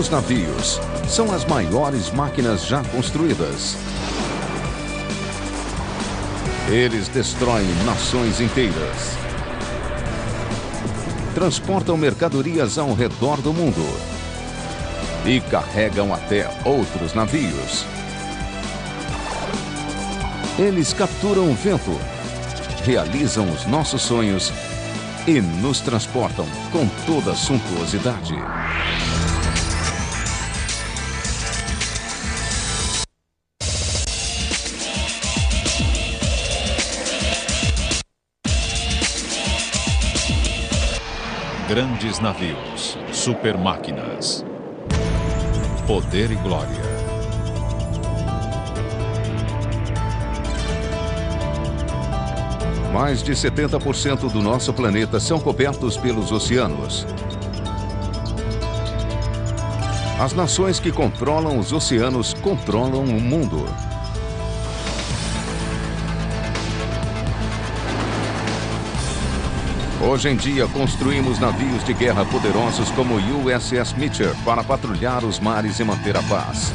Os navios são as maiores máquinas já construídas. Eles destroem nações inteiras. Transportam mercadorias ao redor do mundo. E carregam até outros navios. Eles capturam o vento, realizam os nossos sonhos e nos transportam com toda a suntuosidade. Grandes navios, supermáquinas, poder e glória. Mais de 70% do nosso planeta são cobertos pelos oceanos. As nações que controlam os oceanos controlam o mundo. Hoje em dia, construímos navios de guerra poderosos como o USS Mitchell para patrulhar os mares e manter a paz.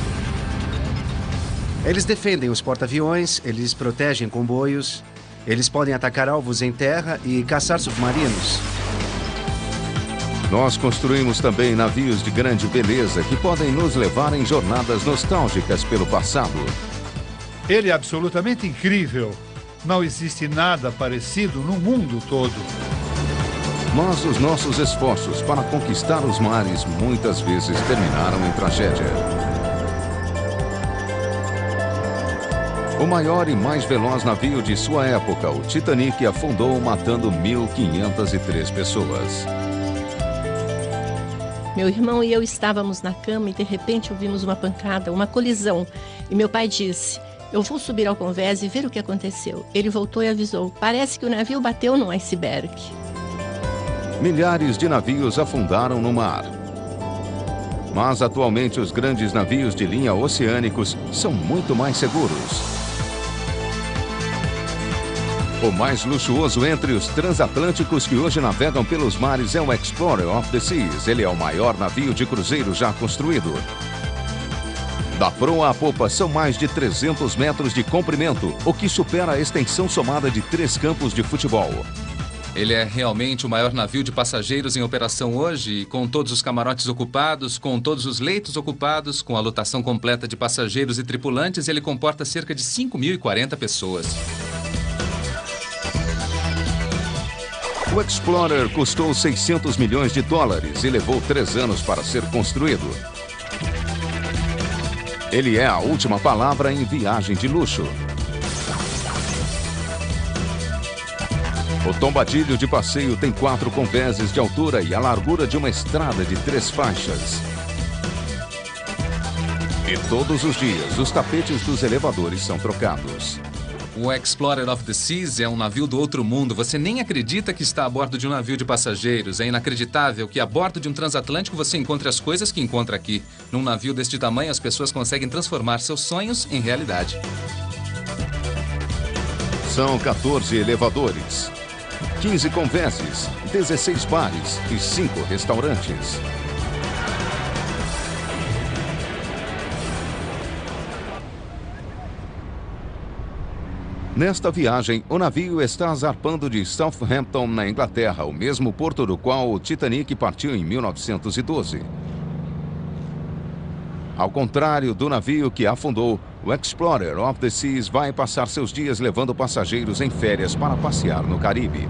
Eles defendem os porta-aviões, eles protegem comboios, eles podem atacar alvos em terra e caçar submarinos. Nós construímos também navios de grande beleza que podem nos levar em jornadas nostálgicas pelo passado. Ele é absolutamente incrível. Não existe nada parecido no mundo todo. Mas os nossos esforços para conquistar os mares muitas vezes terminaram em tragédia. O maior e mais veloz navio de sua época, o Titanic, afundou matando 1.503 pessoas. Meu irmão e eu estávamos na cama e de repente ouvimos uma pancada, uma colisão. E meu pai disse: "Eu vou subir ao convés e ver o que aconteceu." Ele voltou e avisou: "Parece que o navio bateu num iceberg." Milhares de navios afundaram no mar. Mas atualmente os grandes navios de linha oceânicos são muito mais seguros. O mais luxuoso entre os transatlânticos que hoje navegam pelos mares é o Explorer of the Seas. Ele é o maior navio de cruzeiro já construído. Da proa à popa são mais de 300 metros de comprimento, o que supera a extensão somada de 3 campos de futebol. Ele é realmente o maior navio de passageiros em operação hoje, com todos os camarotes ocupados, com todos os leitos ocupados, com a lotação completa de passageiros e tripulantes. Ele comporta cerca de 5.040 pessoas. O Explorer custou $600 milhões e levou 3 anos para ser construído. Ele é a última palavra em viagem de luxo. O tombadilho de passeio tem 4 convéses de altura e a largura de uma estrada de 3 faixas. E todos os dias, os tapetes dos elevadores são trocados. O Explorer of the Seas é um navio do outro mundo. Você nem acredita que está a bordo de um navio de passageiros. É inacreditável que a bordo de um transatlântico você encontre as coisas que encontra aqui. Num navio deste tamanho, as pessoas conseguem transformar seus sonhos em realidade. São 14 elevadores, 15 convéses, 16 bares e 5 restaurantes. Nesta viagem, o navio está zarpando de Southampton, na Inglaterra, o mesmo porto do qual o Titanic partiu em 1912. Ao contrário do navio que afundou, o Explorer of the Seas vai passar seus dias levando passageiros em férias para passear no Caribe.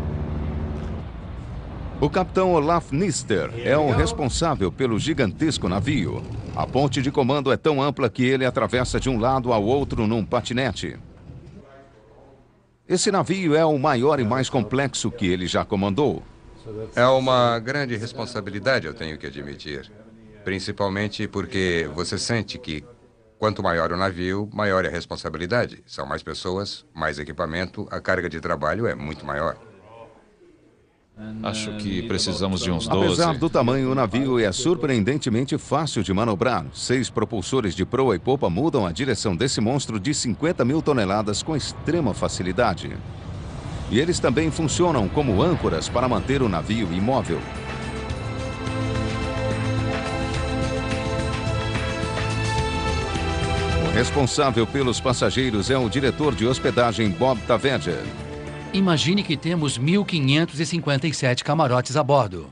O capitão Olaf Nister é o responsável pelo gigantesco navio. A ponte de comando é tão ampla que ele atravessa de um lado ao outro num patinete. Esse navio é o maior e mais complexo que ele já comandou. É uma grande responsabilidade, eu tenho que admitir. Principalmente porque você sente que quanto maior o navio, maior é a responsabilidade. São mais pessoas, mais equipamento, a carga de trabalho é muito maior. Acho que precisamos de uns 12. Apesar do tamanho, o navio é surpreendentemente fácil de manobrar. 6 propulsores de proa e popa mudam a direção desse monstro de 50 mil toneladas com extrema facilidade. E eles também funcionam como âncoras para manter o navio imóvel. Responsável pelos passageiros é o diretor de hospedagem Bob Taveja. Imagine que temos 1.557 camarotes a bordo.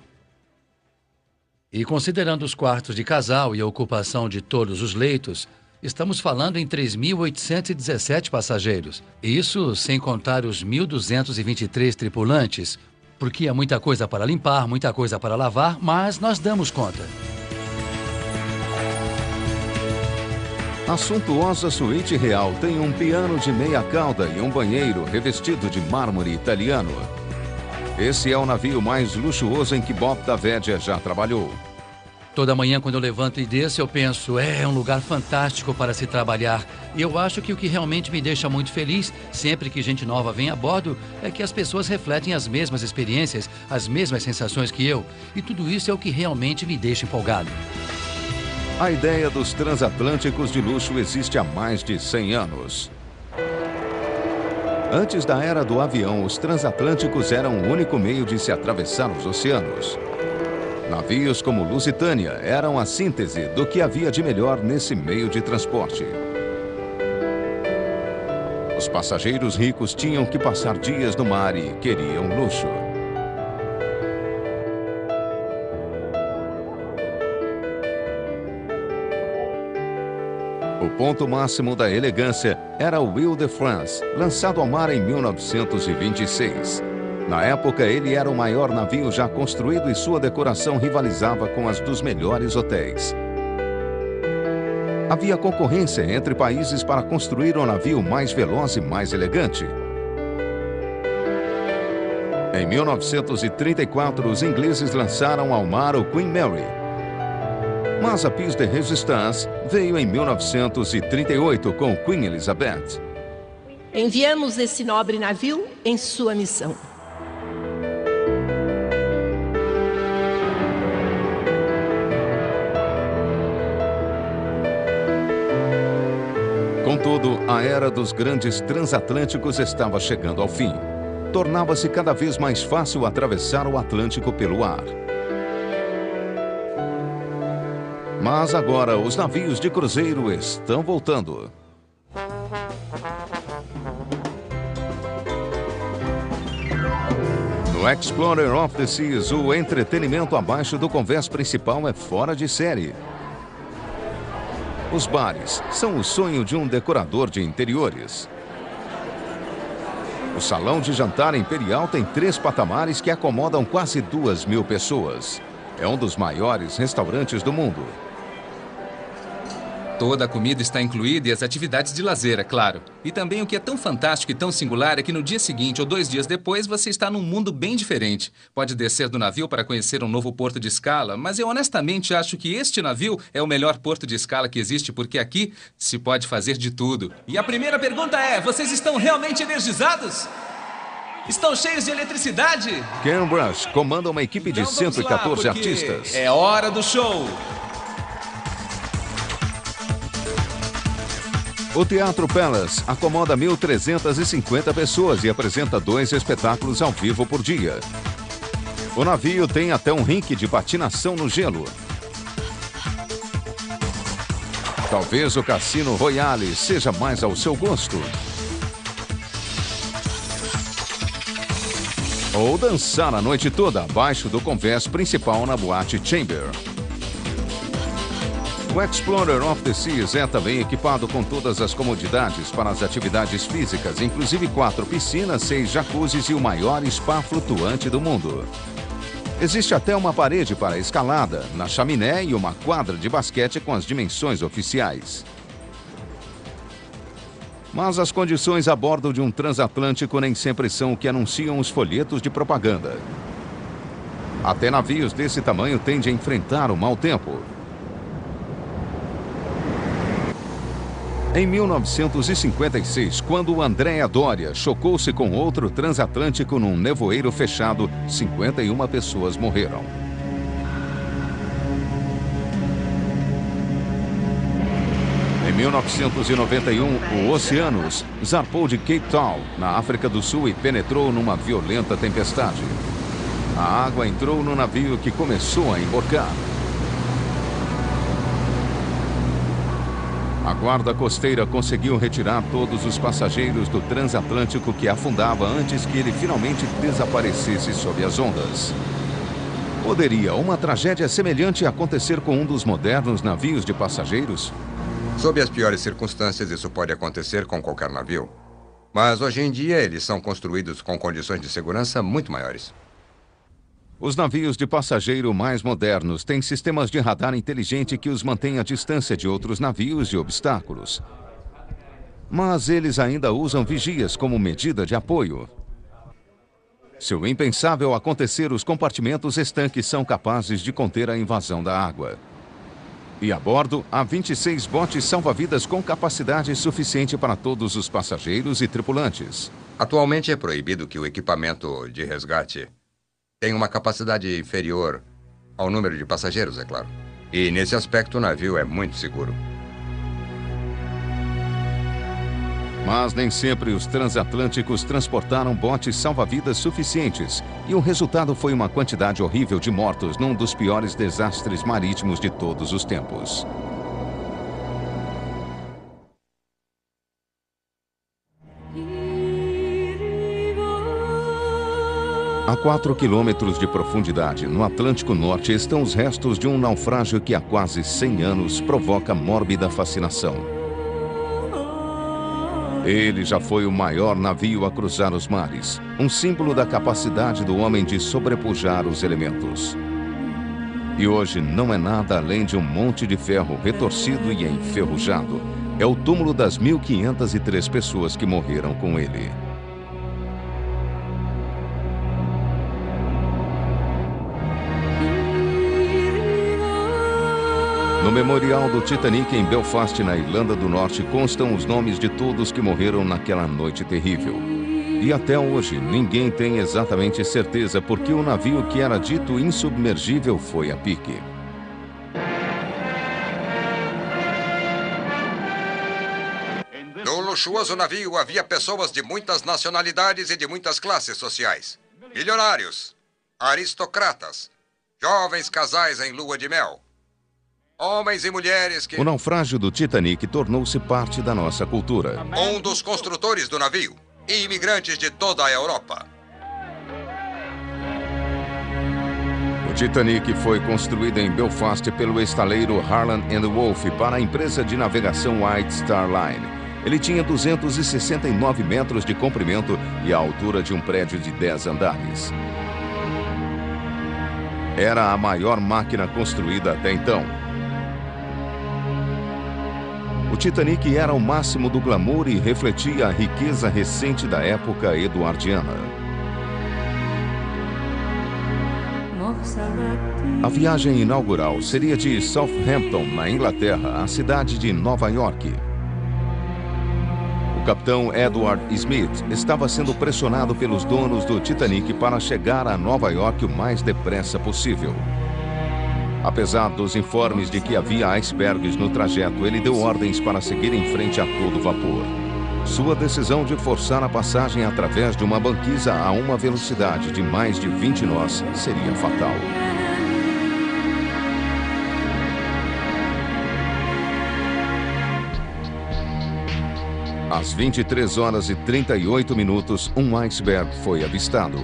E considerando os quartos de casal e a ocupação de todos os leitos, estamos falando em 3.817 passageiros. Isso sem contar os 1.223 tripulantes, porque é muita coisa para limpar, muita coisa para lavar, mas nós damos conta. A suntuosa suíte real tem um piano de meia cauda e um banheiro revestido de mármore italiano. Esse é o navio mais luxuoso em que Bob Taveja já trabalhou. Toda manhã, quando eu levanto e desço, eu penso, é um lugar fantástico para se trabalhar. E eu acho que o que realmente me deixa muito feliz, sempre que gente nova vem a bordo, é que as pessoas refletem as mesmas experiências, as mesmas sensações que eu. E tudo isso é o que realmente me deixa empolgado. A ideia dos transatlânticos de luxo existe há mais de 100 anos. Antes da era do avião, os transatlânticos eram o único meio de se atravessar os oceanos. Navios como Lusitânia eram a síntese do que havia de melhor nesse meio de transporte. Os passageiros ricos tinham que passar dias no mar e queriam luxo. O ponto máximo da elegância era o Ile de France, lançado ao mar em 1926. Na época, ele era o maior navio já construído e sua decoração rivalizava com as dos melhores hotéis. Havia concorrência entre países para construir o navio mais veloz e mais elegante. Em 1934, os ingleses lançaram ao mar o Queen Mary. Mas a Piece de Resistance veio em 1938 com Queen Elizabeth. Enviamos esse nobre navio em sua missão. Contudo, a era dos grandes transatlânticos estava chegando ao fim. Tornava-se cada vez mais fácil atravessar o Atlântico pelo ar. Mas agora os navios de cruzeiro estão voltando. No Explorer of the Seas, o entretenimento abaixo do convés principal é fora de série. Os bares são o sonho de um decorador de interiores. O salão de jantar imperial tem 3 patamares que acomodam quase 2.000 pessoas. É um dos maiores restaurantes do mundo. Toda a comida está incluída e as atividades de lazer, é claro. E também o que é tão fantástico e tão singular é que no dia seguinte ou 2 dias depois você está num mundo bem diferente. Pode descer do navio para conhecer um novo porto de escala, mas eu honestamente acho que este navio é o melhor porto de escala que existe porque aqui se pode fazer de tudo. E a primeira pergunta é, vocês estão realmente energizados? Estão cheios de eletricidade? Ken Rush comanda uma equipe de 114 artistas. É hora do show! O Teatro Palace acomoda 1.350 pessoas e apresenta 2 espetáculos ao vivo por dia. O navio tem até um rink de patinação no gelo. Talvez o Cassino Royale seja mais ao seu gosto. Ou dançar a noite toda abaixo do convés principal na boate Chamber. O Explorer of the Seas é também equipado com todas as comodidades para as atividades físicas, inclusive 4 piscinas, 6 jacuzzis e o maior spa flutuante do mundo. Existe até uma parede para escalada, na chaminé e uma quadra de basquete com as dimensões oficiais. Mas as condições a bordo de um transatlântico nem sempre são o que anunciam os folhetos de propaganda. Até navios desse tamanho tendem a enfrentar o mau tempo. Em 1956, quando o Andrea Doria chocou-se com outro transatlântico num nevoeiro fechado, 51 pessoas morreram. Em 1991, o Oceanus zarpou de Cape Town, na África do Sul, e penetrou numa violenta tempestade. A água entrou no navio que começou a emborcar. guarda costeira conseguiu retirar todos os passageiros do transatlântico que afundava antes que ele finalmente desaparecesse sob as ondas. Poderia uma tragédia semelhante acontecer com um dos modernos navios de passageiros? Sob as piores circunstâncias, isso pode acontecer com qualquer navio. Mas hoje em dia, eles são construídos com condições de segurança muito maiores. Os navios de passageiro mais modernos têm sistemas de radar inteligente que os mantêm à distância de outros navios e obstáculos. Mas eles ainda usam vigias como medida de apoio. Se o impensável acontecer, os compartimentos estanques são capazes de conter a invasão da água. E a bordo, há 26 botes salva-vidas com capacidade suficiente para todos os passageiros e tripulantes. Atualmente é proibido que o equipamento de resgate tenha uma capacidade inferior ao número de passageiros, é claro. E nesse aspecto o navio é muito seguro. Mas nem sempre os transatlânticos transportaram botes salva-vidas suficientes, e o resultado foi uma quantidade horrível de mortos num dos piores desastres marítimos de todos os tempos. A 4 quilômetros de profundidade, no Atlântico Norte, estão os restos de um naufrágio que há quase 100 anos provoca mórbida fascinação. Ele já foi o maior navio a cruzar os mares, um símbolo da capacidade do homem de sobrepujar os elementos. E hoje não é nada além de um monte de ferro retorcido e enferrujado. É o túmulo das 1.503 pessoas que morreram com ele. No memorial do Titanic em Belfast, na Irlanda do Norte, constam os nomes de todos que morreram naquela noite terrível. E até hoje, ninguém tem exatamente certeza por que o navio que era dito insubmergível foi a pique. No luxuoso navio havia pessoas de muitas nacionalidades e de muitas classes sociais. Milionários, aristocratas, jovens casais em lua de mel. Homens e mulheres que... O naufrágio do Titanic tornou-se parte da nossa cultura. Um dos construtores do navio e imigrantes de toda a Europa. O Titanic foi construído em Belfast pelo estaleiro Harland & Wolff para a empresa de navegação White Star Line. Ele tinha 269 metros de comprimento e a altura de um prédio de 10 andares. Era a maior máquina construída até então. O Titanic era o máximo do glamour e refletia a riqueza recente da época eduardiana. A viagem inaugural seria de Southampton, na Inglaterra, à cidade de Nova York. O capitão Edward Smith estava sendo pressionado pelos donos do Titanic para chegar a Nova York o mais depressa possível. Apesar dos informes de que havia icebergs no trajeto, ele deu ordens para seguir em frente a todo vapor. Sua decisão de forçar a passagem através de uma banquisa a uma velocidade de mais de 20 nós seria fatal. Às 23 horas e 38 minutos, um iceberg foi avistado.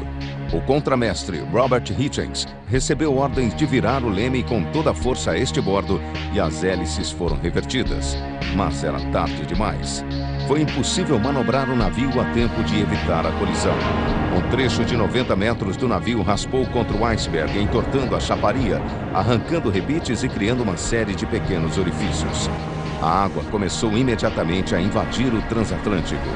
O contramestre Robert Hitchens recebeu ordens de virar o leme com toda a força a este bordo e as hélices foram revertidas. Mas era tarde demais. Foi impossível manobrar o navio a tempo de evitar a colisão. Um trecho de 90 metros do navio raspou contra o iceberg, entortando a chaparia, arrancando rebites e criando uma série de pequenos orifícios. A água começou imediatamente a invadir o transatlântico.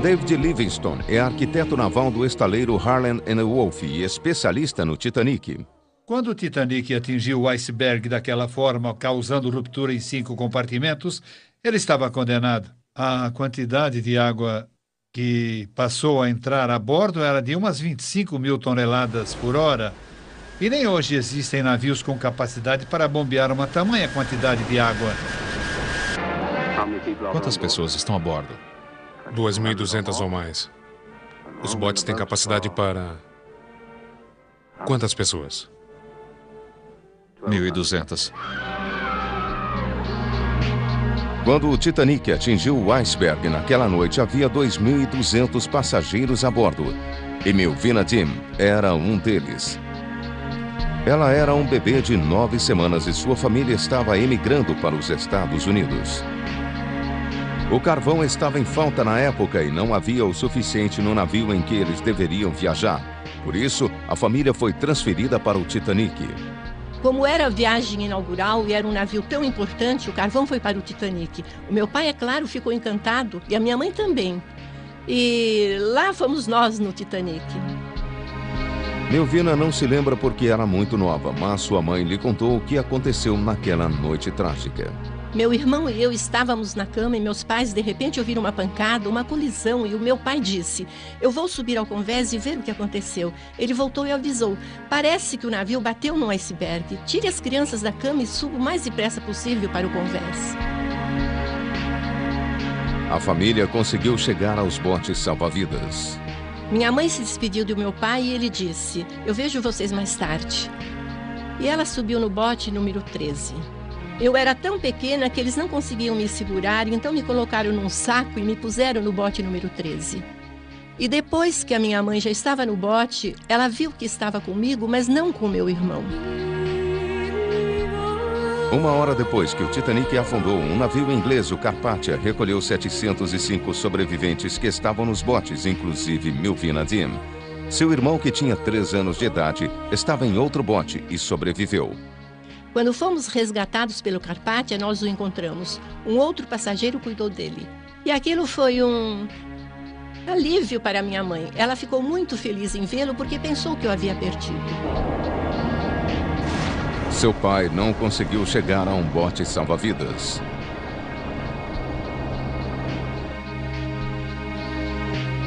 David Livingstone é arquiteto naval do estaleiro Harland & Wolff e especialista no Titanic. Quando o Titanic atingiu o iceberg daquela forma, causando ruptura em 5 compartimentos, ele estava condenado. A quantidade de água que passou a entrar a bordo era de umas 25 mil toneladas por hora. E nem hoje existem navios com capacidade para bombear uma tamanha quantidade de água. Quantas pessoas estão a bordo? 2.200 ou mais. Os botes têm capacidade para... Quantas pessoas? 1.200. Quando o Titanic atingiu o iceberg naquela noite, havia 2.200 passageiros a bordo. E Melvina Dean era um deles. Ela era um bebê de 9 semanas e sua família estava emigrando para os Estados Unidos. O carvão estava em falta na época e não havia o suficiente no navio em que eles deveriam viajar. Por isso, a família foi transferida para o Titanic. Como era a viagem inaugural e era um navio tão importante, o carvão foi para o Titanic. O meu pai, é claro, ficou encantado e a minha mãe também. E lá fomos nós no Titanic. Melvina não se lembra porque era muito nova, mas sua mãe lhe contou o que aconteceu naquela noite trágica. Meu irmão e eu estávamos na cama e meus pais de repente ouviram uma pancada, uma colisão, e o meu pai disse: eu vou subir ao convés e ver o que aconteceu. Ele voltou e avisou: parece que o navio bateu num iceberg. Tire as crianças da cama e suba o mais depressa possível para o convés. A família conseguiu chegar aos botes salva-vidas. Minha mãe se despediu do meu pai e ele disse: eu vejo vocês mais tarde. E ela subiu no bote número 13. Eu era tão pequena que eles não conseguiam me segurar, então me colocaram num saco e me puseram no bote número 13. E depois que a minha mãe já estava no bote, ela viu que estava comigo, mas não com meu irmão. Uma hora depois que o Titanic afundou, um navio inglês, o Carpathia, recolheu 705 sobreviventes que estavam nos botes, inclusive Melvina Dean. Seu irmão, que tinha 3 anos de idade, estava em outro bote e sobreviveu. Quando fomos resgatados pelo Carpathia, nós o encontramos. Um outro passageiro cuidou dele. E aquilo foi um alívio para minha mãe. Ela ficou muito feliz em vê-lo porque pensou que eu havia perdido. Seu pai não conseguiu chegar a um bote salva-vidas.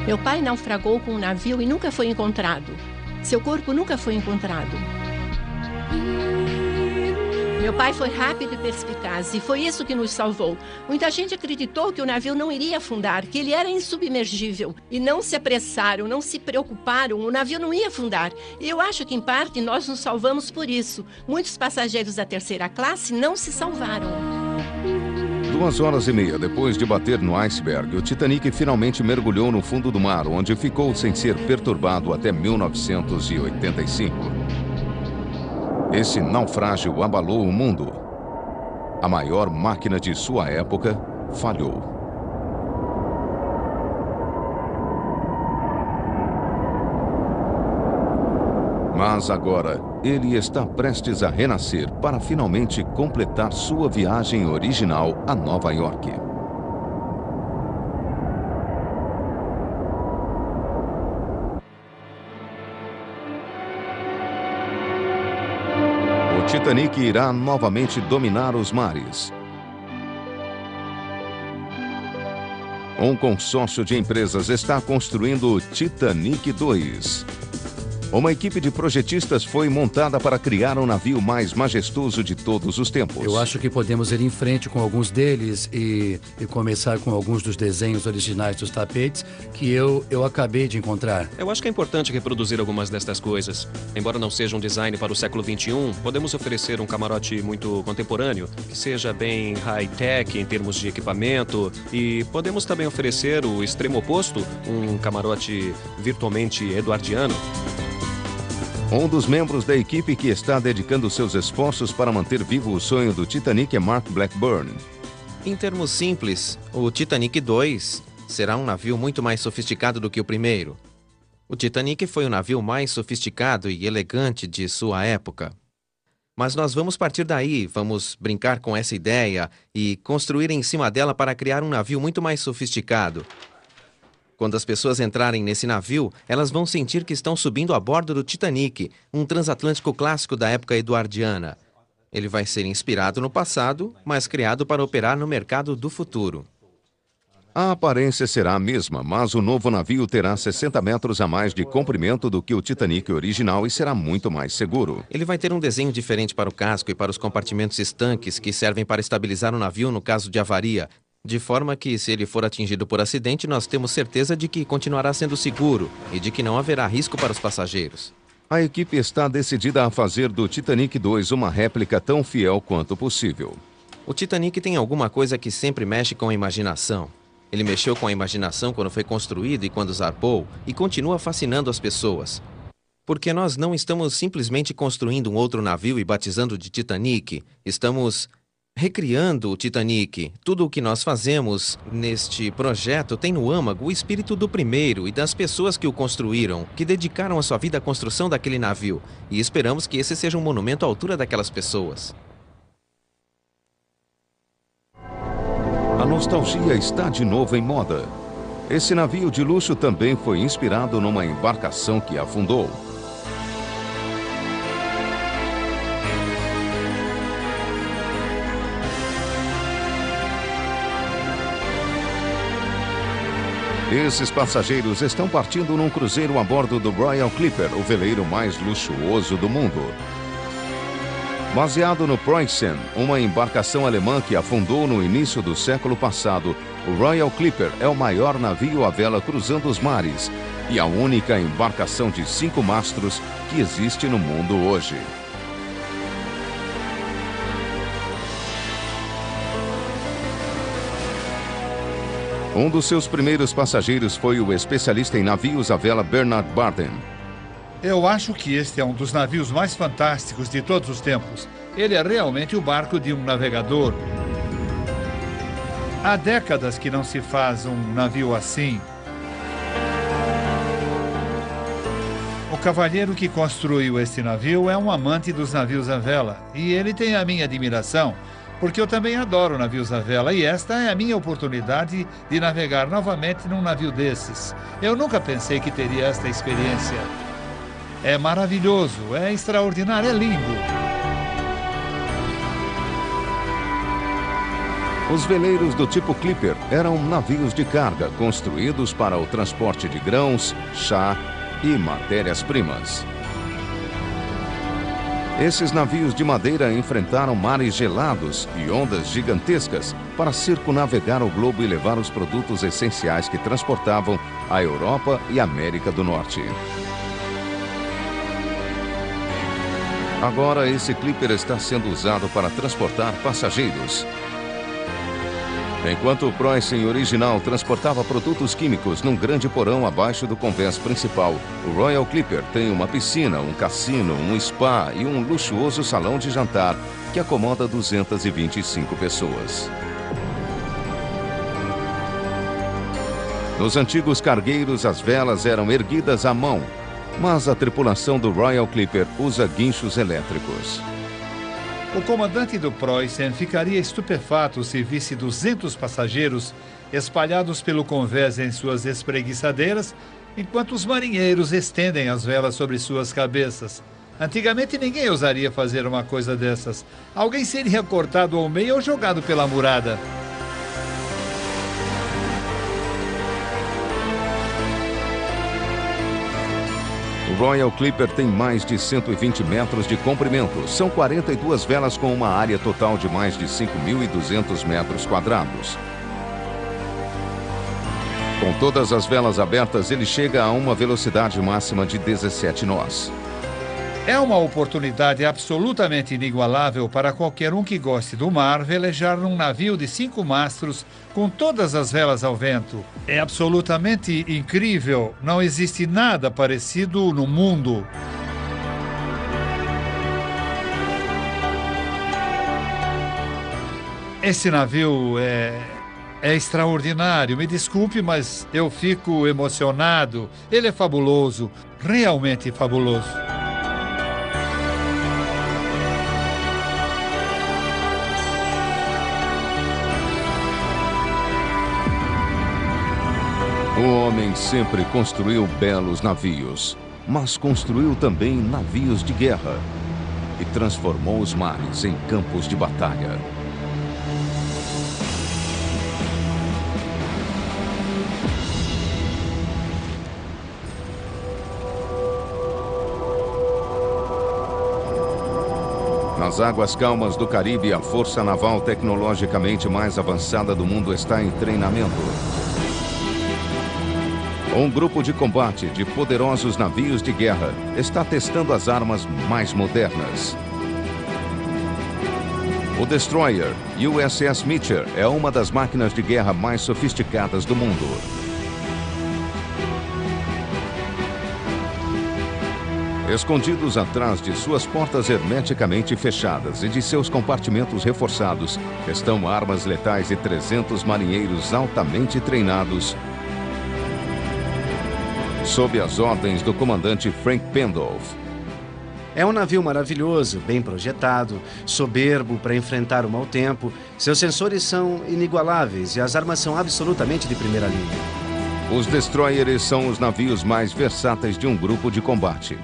Meu pai naufragou com um navio e nunca foi encontrado. Seu corpo nunca foi encontrado. Meu pai foi rápido e perspicaz, e foi isso que nos salvou. Muita gente acreditou que o navio não iria afundar, que ele era insubmergível. E não se apressaram, não se preocuparam, o navio não ia afundar. E eu acho que, em parte, nós nos salvamos por isso. Muitos passageiros da terceira classe não se salvaram. 2 horas e meia depois de bater no iceberg, o Titanic finalmente mergulhou no fundo do mar, onde ficou sem ser perturbado até 1985. Esse naufrágio abalou o mundo. A maior máquina de sua época falhou. Mas agora, ele está prestes a renascer para finalmente completar sua viagem original a Nova York. O Titanic irá novamente dominar os mares. Um consórcio de empresas está construindo o Titanic 2. Uma equipe de projetistas foi montada para criar um navio mais majestoso de todos os tempos. Eu acho que podemos ir em frente com alguns deles e começar com alguns dos desenhos originais dos tapetes que eu acabei de encontrar. Eu acho que é importante reproduzir algumas destas coisas. Embora não seja um design para o século XXI, podemos oferecer um camarote muito contemporâneo, que seja bem high-tech em termos de equipamento, e podemos também oferecer o extremo oposto, um camarote virtualmente eduardiano. Um dos membros da equipe que está dedicando seus esforços para manter vivo o sonho do Titanic é Mark Blackburn. Em termos simples, o Titanic 2 será um navio muito mais sofisticado do que o primeiro. O Titanic foi o navio mais sofisticado e elegante de sua época. Mas nós vamos partir daí, vamos brincar com essa ideia e construir em cima dela para criar um navio muito mais sofisticado. Quando as pessoas entrarem nesse navio, elas vão sentir que estão subindo a bordo do Titanic, um transatlântico clássico da época eduardiana. Ele vai ser inspirado no passado, mas criado para operar no mercado do futuro. A aparência será a mesma, mas o novo navio terá 60 metros a mais de comprimento do que o Titanic original e será muito mais seguro. Ele vai ter um desenho diferente para o casco e para os compartimentos estanques que servem para estabilizar o navio no caso de avaria. De forma que, se ele for atingido por acidente, nós temos certeza de que continuará sendo seguro e de que não haverá risco para os passageiros. A equipe está decidida a fazer do Titanic 2 uma réplica tão fiel quanto possível. O Titanic tem alguma coisa que sempre mexe com a imaginação. Ele mexeu com a imaginação quando foi construído e quando zarpou, e continua fascinando as pessoas. Porque nós não estamos simplesmente construindo um outro navio e batizando de Titanic. Estamos recriando o Titanic. Tudo o que nós fazemos neste projeto tem no âmago o espírito do primeiro e das pessoas que o construíram, que dedicaram a sua vida à construção daquele navio. E esperamos que esse seja um monumento à altura daquelas pessoas. A nostalgia está de novo em moda. Esse navio de luxo também foi inspirado numa embarcação que afundou. Esses passageiros estão partindo num cruzeiro a bordo do Royal Clipper, o veleiro mais luxuoso do mundo. Baseado no Preußen, uma embarcação alemã que afundou no início do século passado, o Royal Clipper é o maior navio à vela cruzando os mares e a única embarcação de 5 mastros que existe no mundo hoje. Um dos seus primeiros passageiros foi o especialista em navios à vela Bernard Barden. Eu acho que este é um dos navios mais fantásticos de todos os tempos. Ele é realmente o barco de um navegador. Há décadas que não se faz um navio assim. O cavalheiro que construiu este navio é um amante dos navios à vela. E ele tem a minha admiração, porque eu também adoro navios à vela. E esta é a minha oportunidade de navegar novamente num navio desses. Eu nunca pensei que teria esta experiência. É maravilhoso, é extraordinário, é lindo. Os veleiros do tipo Clipper eram navios de carga construídos para o transporte de grãos, chá e matérias-primas. Esses navios de madeira enfrentaram mares gelados e ondas gigantescas para circunnavegar o globo e levar os produtos essenciais que transportavam à Europa e América do Norte. Agora, esse Clipper está sendo usado para transportar passageiros. Enquanto o Preußen original transportava produtos químicos num grande porão abaixo do convés principal, o Royal Clipper tem uma piscina, um cassino, um spa e um luxuoso salão de jantar que acomoda 225 pessoas. Nos antigos cargueiros, as velas eram erguidas à mão, mas a tripulação do Royal Clipper usa guinchos elétricos. O comandante do Preußen ficaria estupefato se visse 200 passageiros espalhados pelo convés em suas espreguiçadeiras, enquanto os marinheiros estendem as velas sobre suas cabeças. Antigamente ninguém ousaria fazer uma coisa dessas. Alguém seria cortado ao meio ou jogado pela murada. O Royal Clipper tem mais de 120 metros de comprimento. São 42 velas com uma área total de mais de 5.200 metros quadrados. Com todas as velas abertas, ele chega a uma velocidade máxima de 17 nós. É uma oportunidade absolutamente inigualável para qualquer um que goste do mar velejar num navio de 5 mastros com todas as velas ao vento. É absolutamente incrível. Não existe nada parecido no mundo. Esse navio é extraordinário. Me desculpe, mas eu fico emocionado. Ele é fabuloso, realmente fabuloso. O homem sempre construiu belos navios, mas construiu também navios de guerra e transformou os mares em campos de batalha. Nas águas calmas do Caribe, a força naval tecnologicamente mais avançada do mundo está em treinamento. Um grupo de combate de poderosos navios de guerra está testando as armas mais modernas. O Destroyer USS Meteor é uma das máquinas de guerra mais sofisticadas do mundo. Escondidos atrás de suas portas hermeticamente fechadas e de seus compartimentos reforçados, estão armas letais e 300 marinheiros altamente treinados, sob as ordens do comandante Frank Pendolph. É um navio maravilhoso, bem projetado, soberbo para enfrentar o mau tempo. Seus sensores são inigualáveis e as armas são absolutamente de primeira linha. Os destroyers são os navios mais versáteis de um grupo de combate.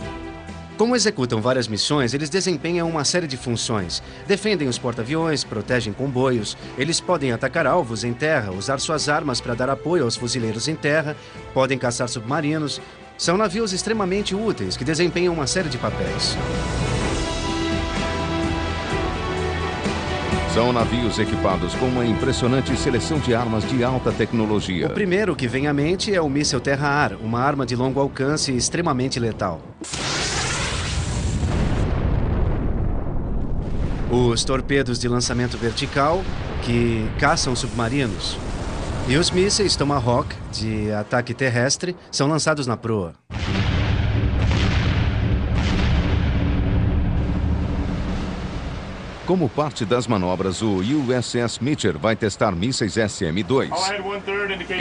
Como executam várias missões, eles desempenham uma série de funções. Defendem os porta-aviões, protegem comboios, eles podem atacar alvos em terra, usar suas armas para dar apoio aos fuzileiros em terra, podem caçar submarinos. São navios extremamente úteis que desempenham uma série de papéis. São navios equipados com uma impressionante seleção de armas de alta tecnologia. O primeiro que vem à mente é o míssil terra-ar, uma arma de longo alcance extremamente letal. Os torpedos de lançamento vertical, que caçam submarinos. E os mísseis Tomahawk, de ataque terrestre, são lançados na proa. Como parte das manobras, o USS Meteor vai testar mísseis SM-2.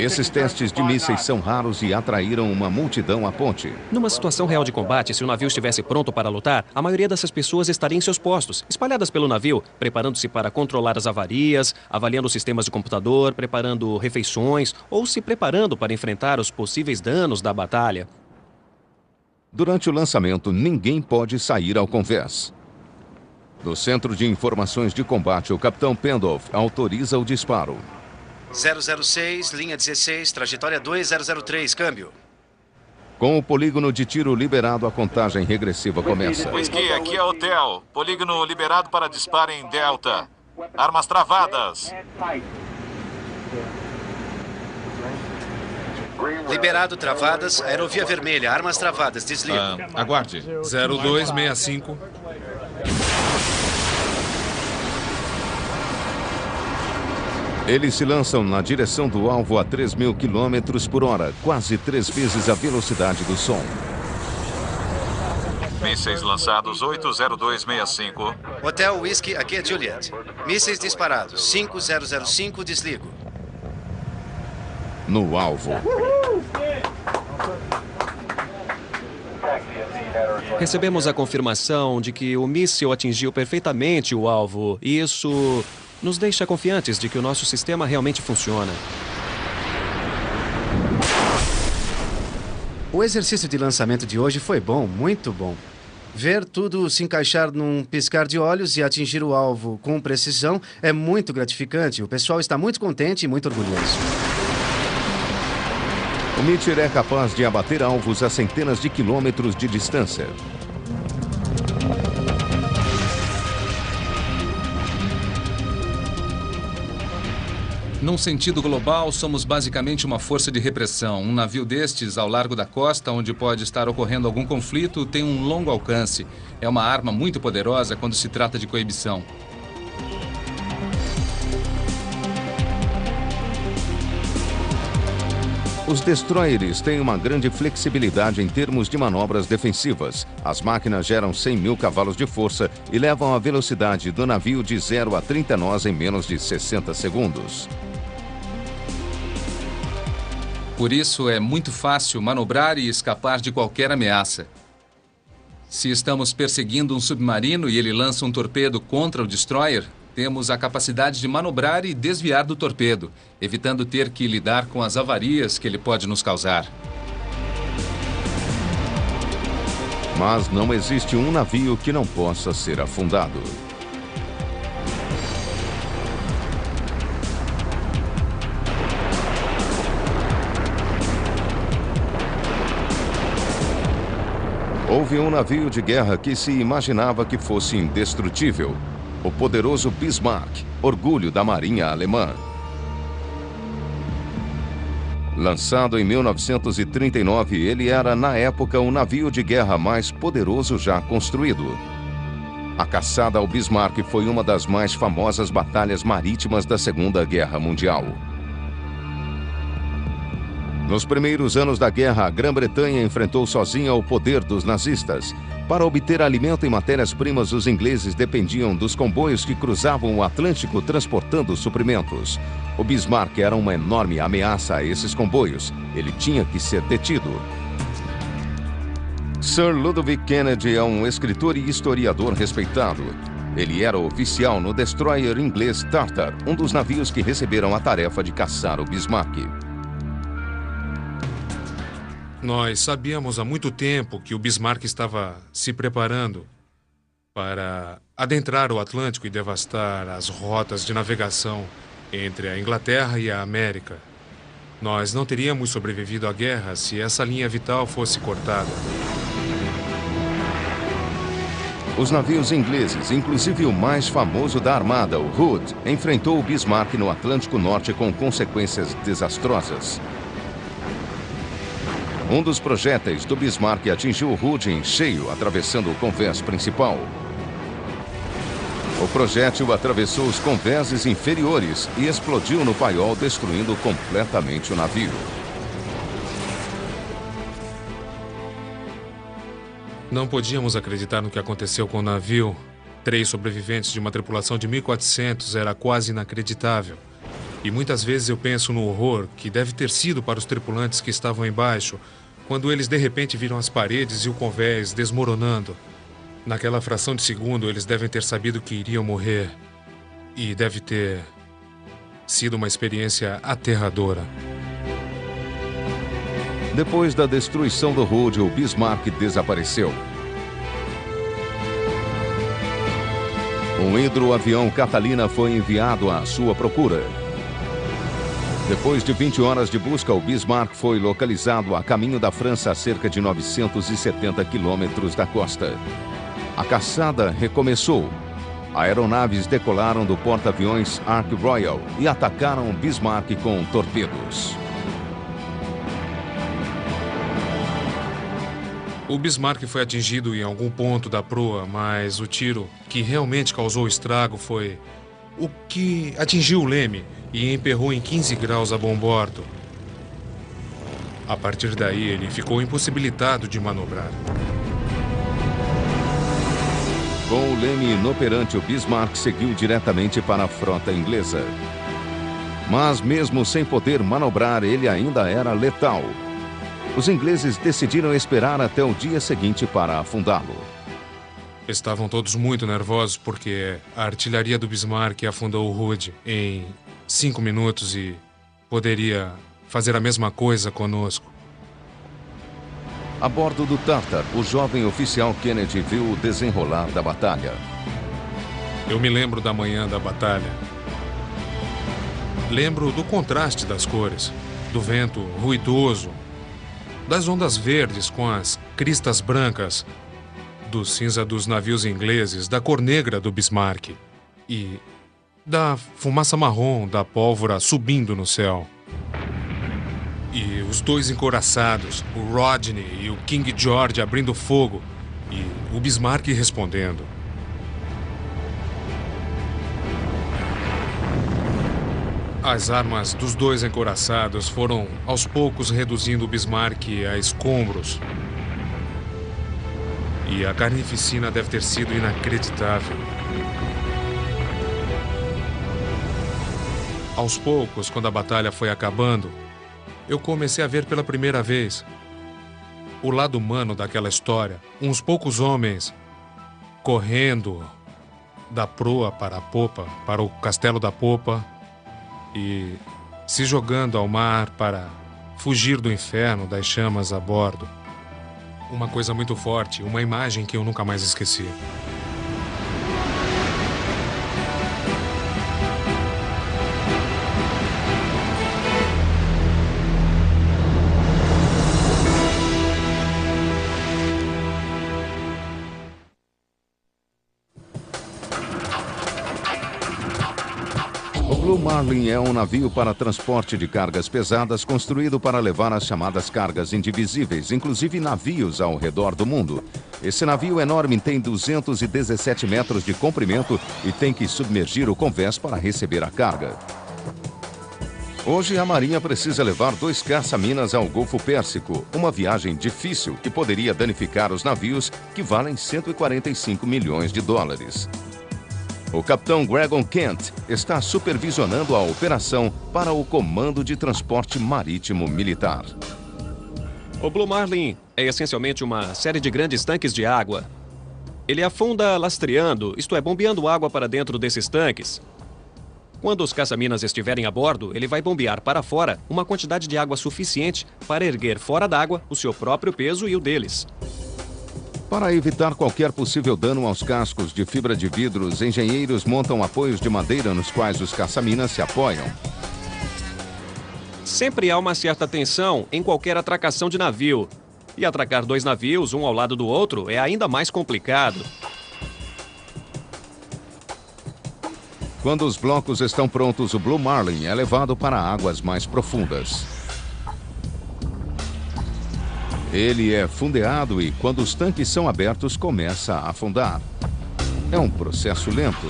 Esses testes de mísseis são raros e atraíram uma multidão à ponte. Numa situação real de combate, se o navio estivesse pronto para lutar, a maioria dessas pessoas estaria em seus postos, espalhadas pelo navio, preparando-se para controlar as avarias, avaliando sistemas de computador, preparando refeições ou se preparando para enfrentar os possíveis danos da batalha. Durante o lançamento, ninguém pode sair ao convés. Do Centro de Informações de Combate, o Capitão Pendolph autoriza o disparo. 006, linha 16, trajetória 2003, câmbio. Com o polígono de tiro liberado, a contagem regressiva começa. Whisky, aqui é Hotel. Polígono liberado para disparo em Delta. Armas travadas. Liberado, travadas. Aerovia vermelha, armas travadas, desligo. Aguarde. 0265. Eles se lançam na direção do alvo a 3.000 km por hora, quase 3 vezes a velocidade do som. Mísseis lançados 80265. Hotel Whisky, aqui é Juliet. Mísseis disparados, 5005, desligo. No alvo. Recebemos a confirmação de que o míssil atingiu perfeitamente o alvo. E isso nos deixa confiantes de que o nosso sistema realmente funciona. O exercício de lançamento de hoje foi bom, muito bom. Ver tudo se encaixar num piscar de olhos e atingir o alvo com precisão é muito gratificante. O pessoal está muito contente e muito orgulhoso. O Meteor é capaz de abater alvos a centenas de quilômetros de distância. Num sentido global, somos basicamente uma força de repressão. Um navio destes, ao largo da costa, onde pode estar ocorrendo algum conflito, tem um longo alcance. É uma arma muito poderosa quando se trata de coibição. Os destroyers têm uma grande flexibilidade em termos de manobras defensivas. As máquinas geram 100.000 cavalos de força e levam a velocidade do navio de 0 a 30 nós em menos de 60 segundos. Por isso, é muito fácil manobrar e escapar de qualquer ameaça. Se estamos perseguindo um submarino e ele lança um torpedo contra o destroyer, temos a capacidade de manobrar e desviar do torpedo, evitando ter que lidar com as avarias que ele pode nos causar. Mas não existe um navio que não possa ser afundado. Houve um navio de guerra que se imaginava que fosse indestrutível. O poderoso Bismarck, orgulho da Marinha Alemã. Lançado em 1939, ele era, na época, o navio de guerra mais poderoso já construído. A caçada ao Bismarck foi uma das mais famosas batalhas marítimas da Segunda Guerra Mundial. Nos primeiros anos da guerra, a Grã-Bretanha enfrentou sozinha o poder dos nazistas. Para obter alimento e matérias-primas, os ingleses dependiam dos comboios que cruzavam o Atlântico transportando suprimentos. O Bismarck era uma enorme ameaça a esses comboios. Ele tinha que ser detido. Sir Ludwig Kennedy é um escritor e historiador respeitado. Ele era oficial no destroyer inglês Tartar, um dos navios que receberam a tarefa de caçar o Bismarck. Nós sabíamos há muito tempo que o Bismarck estava se preparando para adentrar o Atlântico e devastar as rotas de navegação entre a Inglaterra e a América. Nós não teríamos sobrevivido à guerra se essa linha vital fosse cortada. Os navios ingleses, inclusive o mais famoso da armada, o Hood, enfrentou o Bismarck no Atlântico Norte com consequências desastrosas. Um dos projéteis do Bismarck atingiu o Hood em cheio, atravessando o convés principal. O projétil atravessou os convéses inferiores e explodiu no paiol, destruindo completamente o navio. Não podíamos acreditar no que aconteceu com o navio. 3 sobreviventes de uma tripulação de 1.400 era quase inacreditável. E muitas vezes eu penso no horror que deve ter sido para os tripulantes que estavam embaixo, quando eles de repente viram as paredes e o convés desmoronando. Naquela fração de segundo, eles devem ter sabido que iriam morrer. E deve ter sido uma experiência aterradora. Depois da destruição do Hood, o Bismarck desapareceu. Um hidroavião Catalina foi enviado à sua procura. Depois de 20 horas de busca, o Bismarck foi localizado a caminho da França, a cerca de 970 quilômetros da costa. A caçada recomeçou. Aeronaves decolaram do porta-aviões Ark Royal e atacaram o Bismarck com torpedos. O Bismarck foi atingido em algum ponto da proa, mas o tiro que realmente causou estrago foi o que atingiu o leme e emperrou em 15 graus a bombordo. A partir daí, ele ficou impossibilitado de manobrar. Com o leme inoperante, o Bismarck seguiu diretamente para a frota inglesa. Mas mesmo sem poder manobrar, ele ainda era letal. Os ingleses decidiram esperar até o dia seguinte para afundá-lo. Estavam todos muito nervosos porque a artilharia do Bismarck afundou o Hood em 5 minutos e poderia fazer a mesma coisa conosco. A bordo do Tartar, o jovem oficial Kennedy viu o desenrolar da batalha. Eu me lembro da manhã da batalha. Lembro do contraste das cores, do vento ruidoso, das ondas verdes com as cristas brancas, do cinza dos navios ingleses, da cor negra do Bismarck e da fumaça marrom da pólvora subindo no céu. E os 2 encouraçados, o Rodney e o King George abrindo fogo e o Bismarck respondendo. As armas dos 2 encouraçados foram aos poucos reduzindo o Bismarck a escombros. E a carnificina deve ter sido inacreditável. Aos poucos, quando a batalha foi acabando, eu comecei a ver pela primeira vez o lado humano daquela história. Uns poucos homens correndo da proa para a popa, para o castelo da popa, e se jogando ao mar para fugir do inferno das chamas a bordo. Uma coisa muito forte, uma imagem que eu nunca mais esqueci. Blue Marlin é um navio para transporte de cargas pesadas construído para levar as chamadas cargas indivisíveis, inclusive navios ao redor do mundo. Esse navio enorme tem 217 metros de comprimento e tem que submergir o convés para receber a carga. Hoje, a Marinha precisa levar 2 caça-minas ao Golfo Pérsico, uma viagem difícil que poderia danificar os navios que valem 145 milhões de dólares. O capitão Gregon Kent está supervisionando a operação para o Comando de Transporte Marítimo Militar. O Blue Marlin é essencialmente uma série de grandes tanques de água. Ele afunda lastreando, isto é, bombeando água para dentro desses tanques. Quando os caça-minas estiverem a bordo, ele vai bombear para fora uma quantidade de água suficiente para erguer fora d'água o seu próprio peso e o deles. Para evitar qualquer possível dano aos cascos de fibra de vidro, os engenheiros montam apoios de madeira nos quais os caça-minas se apoiam. Sempre há uma certa tensão em qualquer atracação de navio. E atracar 2 navios, um ao lado do outro, é ainda mais complicado. Quando os blocos estão prontos, o Blue Marlin é levado para águas mais profundas. Ele é fundeado e, quando os tanques são abertos, começa a afundar. É um processo lento.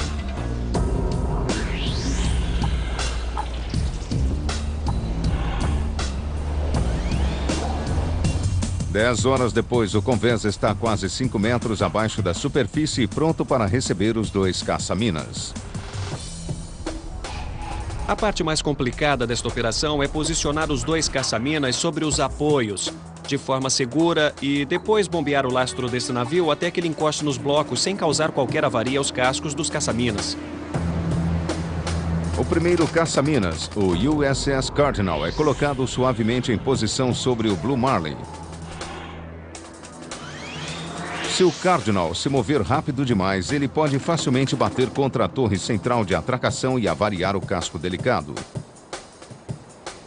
Dez horas depois, o convés está a quase 5 metros abaixo da superfície e pronto para receber os 2 caça-minas. A parte mais complicada desta operação é posicionar os 2 caça-minas sobre os apoios, de forma segura, e depois bombear o lastro desse navio até que ele encoste nos blocos sem causar qualquer avaria aos cascos dos caça-minas. O primeiro caça-minas, o USS Cardinal, é colocado suavemente em posição sobre o Blue Marlin. Se o Cardinal se mover rápido demais, ele pode facilmente bater contra a torre central de atracação e avariar o casco delicado.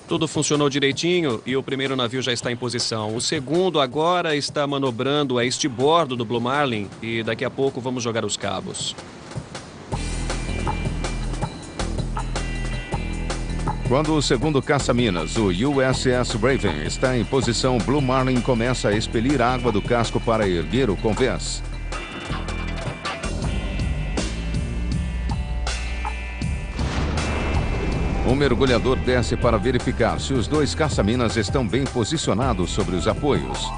Tudo funcionou direitinho e o primeiro navio já está em posição. O segundo agora está manobrando a estibordo do Blue Marlin e daqui a pouco vamos jogar os cabos. Quando o segundo caça-minas, o USS Raven, está em posição, Blue Marlin começa a expelir água do casco para erguer o convés. O mergulhador desce para verificar se os 2 caça-minas estão bem posicionados sobre os apoios.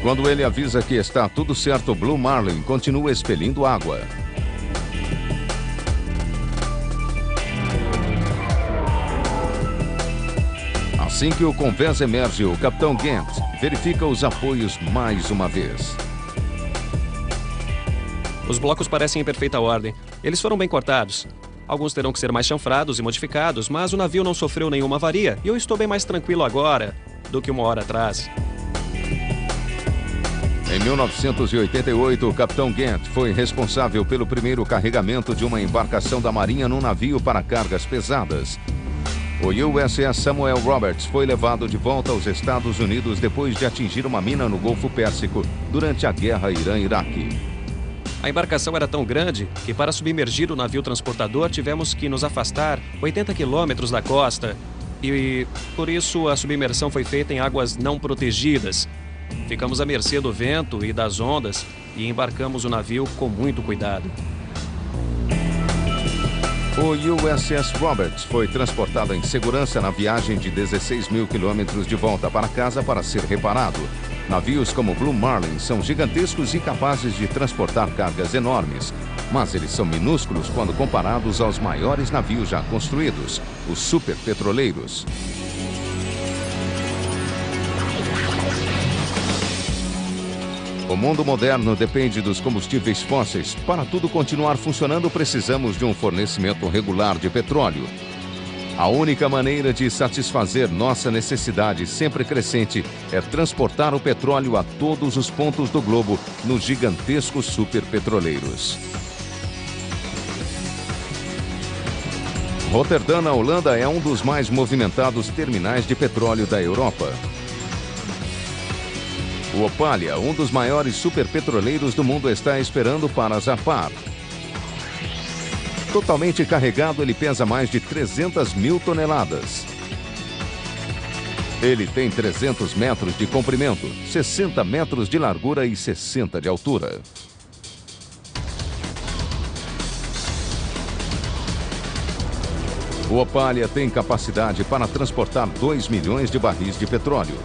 Quando ele avisa que está tudo certo, Blue Marlin continua expelindo água. Assim que o convés emerge, o capitão Gant verifica os apoios mais uma vez. Os blocos parecem em perfeita ordem. Eles foram bem cortados. Alguns terão que ser mais chanfrados e modificados, mas o navio não sofreu nenhuma avaria e eu estou bem mais tranquilo agora do que 1 hora atrás. Em 1988, o capitão Gant foi responsável pelo primeiro carregamento de uma embarcação da Marinha num navio para cargas pesadas. O USS Samuel Roberts foi levado de volta aos Estados Unidos depois de atingir uma mina no Golfo Pérsico durante a Guerra Irã-Iraque. A embarcação era tão grande que, para submergir o navio transportador, tivemos que nos afastar 80 quilômetros da costa. E, por isso, a submersão foi feita em águas não protegidas. Ficamos à mercê do vento e das ondas e embarcamos o navio com muito cuidado. O USS Roberts foi transportado em segurança na viagem de 16 mil quilômetros de volta para casa para ser reparado. Navios como Blue Marlin são gigantescos e capazes de transportar cargas enormes, mas eles são minúsculos quando comparados aos maiores navios já construídos, os superpetroleiros. O mundo moderno depende dos combustíveis fósseis. Para tudo continuar funcionando, precisamos de um fornecimento regular de petróleo. A única maneira de satisfazer nossa necessidade sempre crescente é transportar o petróleo a todos os pontos do globo nos gigantescos superpetroleiros. Roterdã, na Holanda, é um dos mais movimentados terminais de petróleo da Europa. O Opalia, um dos maiores superpetroleiros do mundo, está esperando para zarpar. Totalmente carregado, ele pesa mais de 300 mil toneladas. Ele tem 300 metros de comprimento, 60 metros de largura e 60 de altura. O Opalia tem capacidade para transportar 2 milhões de barris de petróleo.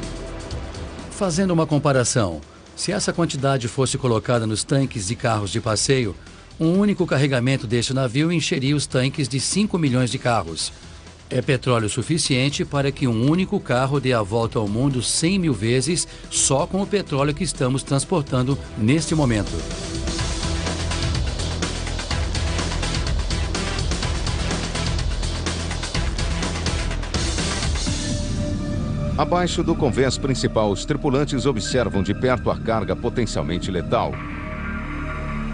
Fazendo uma comparação, se essa quantidade fosse colocada nos tanques de carros de passeio, um único carregamento deste navio encheria os tanques de 5 milhões de carros. É petróleo suficiente para que um único carro dê a volta ao mundo 100 mil vezes só com o petróleo que estamos transportando neste momento. Abaixo do convés principal, os tripulantes observam de perto a carga potencialmente letal.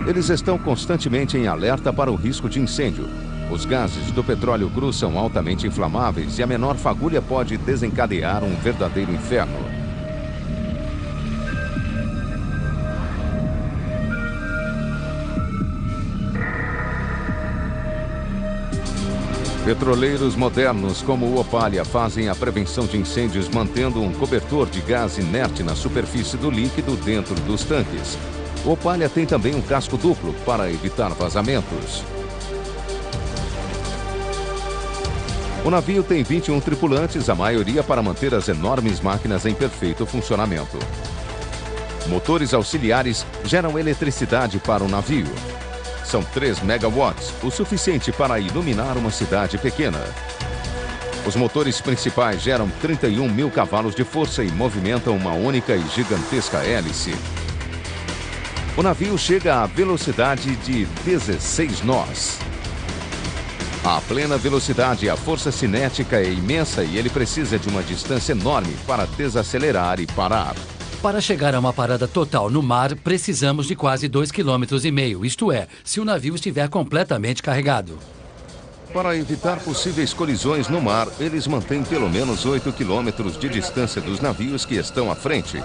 Eles estão constantemente em alerta para o risco de incêndio. Os gases do petróleo cru são altamente inflamáveis e a menor fagulha pode desencadear um verdadeiro inferno. Petroleiros modernos como o Opalia fazem a prevenção de incêndios mantendo um cobertor de gás inerte na superfície do líquido dentro dos tanques. O Opalia tem também um casco duplo para evitar vazamentos. O navio tem 21 tripulantes, a maioria para manter as enormes máquinas em perfeito funcionamento. Motores auxiliares geram eletricidade para o navio. São 3 megawatts, o suficiente para iluminar uma cidade pequena. Os motores principais geram 31 mil cavalos de força e movimentam uma única e gigantesca hélice. O navio chega à velocidade de 16 nós. A plena velocidade, a força cinética é imensa e ele precisa de uma distância enorme para desacelerar e parar. Para chegar a uma parada total no mar, precisamos de quase 2,5 km, isto é, se o navio estiver completamente carregado. Para evitar possíveis colisões no mar, eles mantêm pelo menos 8 quilômetros de distância dos navios que estão à frente.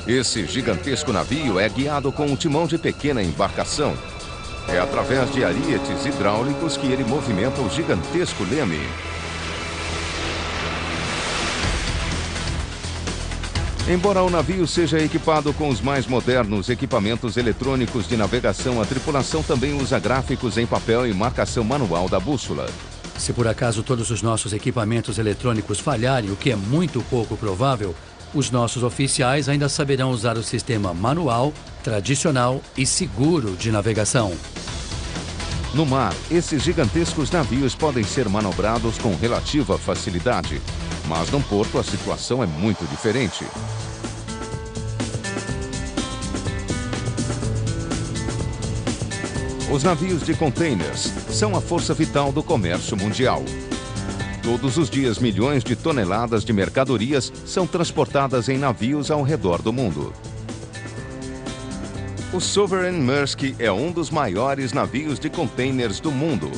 Esse gigantesco navio é guiado com um timão de pequena embarcação. É através de arietes hidráulicos que ele movimenta o gigantesco leme. Embora o navio seja equipado com os mais modernos equipamentos eletrônicos de navegação, a tripulação também usa gráficos em papel e marcação manual da bússola. Se por acaso todos os nossos equipamentos eletrônicos falharem, o que é muito pouco provável, os nossos oficiais ainda saberão usar o sistema manual, tradicional e seguro de navegação. No mar, esses gigantescos navios podem ser manobrados com relativa facilidade. Mas num porto a situação é muito diferente. Os navios de containers são a força vital do comércio mundial. Todos os dias, milhões de toneladas de mercadorias são transportadas em navios ao redor do mundo. O Sovereign Maersk é um dos maiores navios de containers do mundo.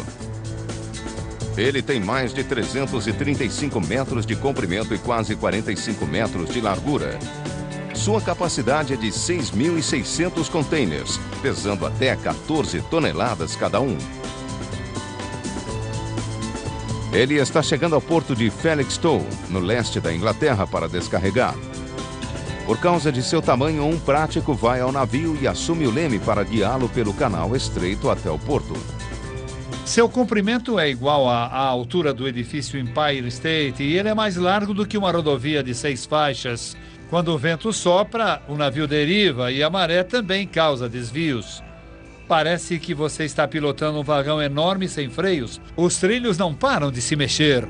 Ele tem mais de 335 metros de comprimento e quase 45 metros de largura. Sua capacidade é de 6.600 containers, pesando até 14 toneladas cada um. Ele está chegando ao porto de Felixstowe, no leste da Inglaterra, para descarregar. Por causa de seu tamanho, um prático vai ao navio e assume o leme para guiá-lo pelo canal estreito até o porto. Seu comprimento é igual à altura do edifício Empire State e ele é mais largo do que uma rodovia de 6 faixas. Quando o vento sopra, o navio deriva e a maré também causa desvios. Parece que você está pilotando um vagão enorme sem freios. Os trilhos não param de se mexer.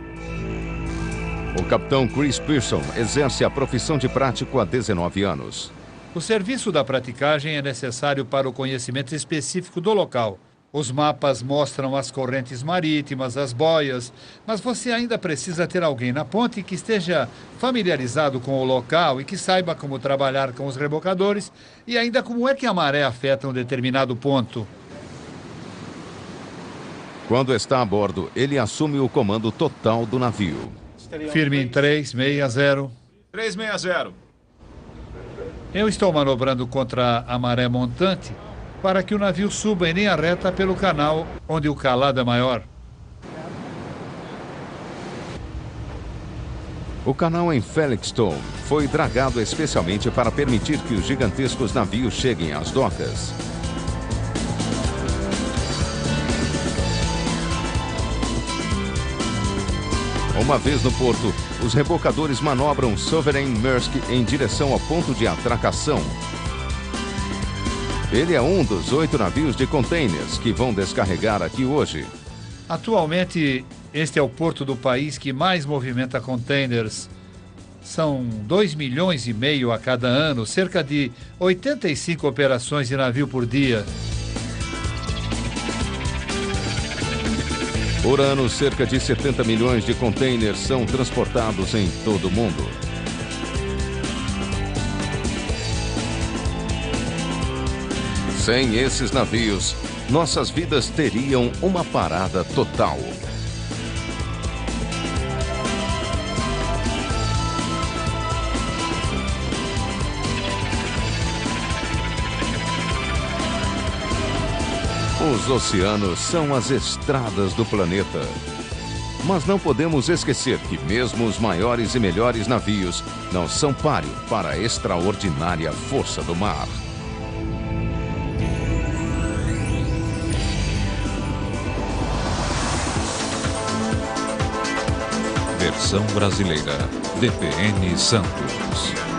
O capitão Chris Pearson exerce a profissão de prático há 19 anos. O serviço da praticagem é necessário para o conhecimento específico do local. Os mapas mostram as correntes marítimas, as boias, mas você ainda precisa ter alguém na ponte que esteja familiarizado com o local e que saiba como trabalhar com os rebocadores e ainda como é que a maré afeta um determinado ponto. Quando está a bordo, ele assume o comando total do navio. Firme em 360. 360. Eu estou manobrando contra a maré montante para que o navio suba em linha reta pelo canal onde o calado é maior. O canal em Felixstowe foi dragado especialmente para permitir que os gigantescos navios cheguem às docas. Uma vez no porto, os rebocadores manobram Sovereign Maersk em direção ao ponto de atracação. Ele é um dos 8 navios de containers que vão descarregar aqui hoje. Atualmente, este é o porto do país que mais movimenta containers. São 2,5 milhões a cada ano, cerca de 85 operações de navio por dia. Por ano, cerca de 70 milhões de containers são transportados em todo o mundo. Sem esses navios, nossas vidas teriam uma parada total. Os oceanos são as estradas do planeta. Mas não podemos esquecer que mesmo os maiores e melhores navios não são páreo para a extraordinária força do mar. Versão brasileira, DPN Santos.